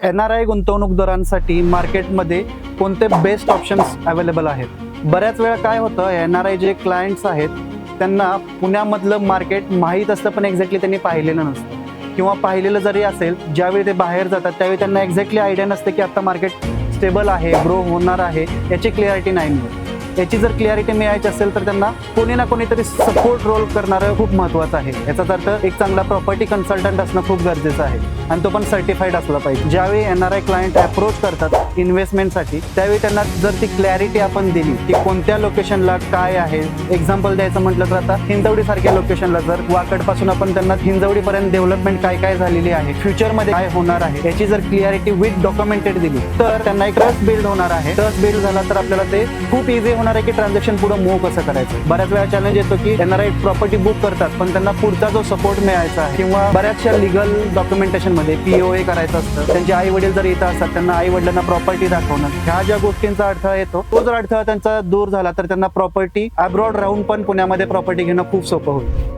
NRI गुंतवणूकदारांसाठी मार्केटमध्ये कोणते बेस्ट ऑप्शन्स अवेलेबल आहेत? बऱ्याच वेळा काय होतं, NRI जे क्लायंट्स आहेत त्यांना पुण्यामधलं मार्केट माहीत असतं, पण एक्झॅक्टली त्यांनी पाहिलेलं नसतं, किंवा पाहिलेलं जरी असेल ज्यावेळी ते बाहेर जातात त्यावेळी त्यांना एक्झॅक्टली आयडिया नसते की आता मार्केट स्टेबल आहे, ग्रो होणार आहे, याची क्लिअरिटी नाही मिळत. याची जर क्लिअरिटी मिळायची असेल तर त्यांना कोणी ना कोणीतरी सपोर्ट रोल करणारं खूप महत्त्वाचं आहे. याचाच अर्थ एक चांगला प्रॉपर्टी कन्सल्टंट असणं खूप गरजेचं आहे, आणि तो पण सर्टिफाईड असला पाहिजे. ज्यावेळी NRI क्लायंट अप्रोच करतात इन्व्हेस्टमेंटसाठी त्यावेळी त्यांना जर ती क्लॅरिटी आपण दिली की कोणत्या लोकेशनला काय आहे, एक्झाम्पल द्यायचं म्हटलं तर आता हिंजवडी सारख्या लोकेशनला जर वाकडपासून आपण त्यांना हिंजवडीपर्यंत डेव्हलपमेंट काय काय झालेली आहे, फ्युचरमध्ये काय होणार आहे, याची जर क्लिअरिटी विथ डॉक्युमेंटेड दिली तर त्यांना एक ट्रस्ट बिल्ड होणार आहे. ट्रस्ट बिल्ड झाला तर आपल्याला ते खूप इझी होणार आहे की ट्रान्झॅक्शन पुढे मूव्ह कसं करायचं. बऱ्याच वेळा चॅलेंज येतो की NRI प्रॉपर्टी बुक करतात पण त्यांना पुढचा जो सपोर्ट मिळायचा आहे किंवा बऱ्याचशा लिगल डॉक्युमेंटेशन मध्ये POA करायचं असतं, त्यांचे आई वडील जर येत असतात त्यांना आई वडिलांना प्रॉपर्टी दाखवणं, ह्या ज्या गोष्टींचा अडथळा येतो तो जर अडथळा त्यांचा दूर झाला तर त्यांना प्रॉपर्टी अब्रॉड राहून पण पुण्यामध्ये प्रॉपर्टी घेणं खूप सोपं होईल.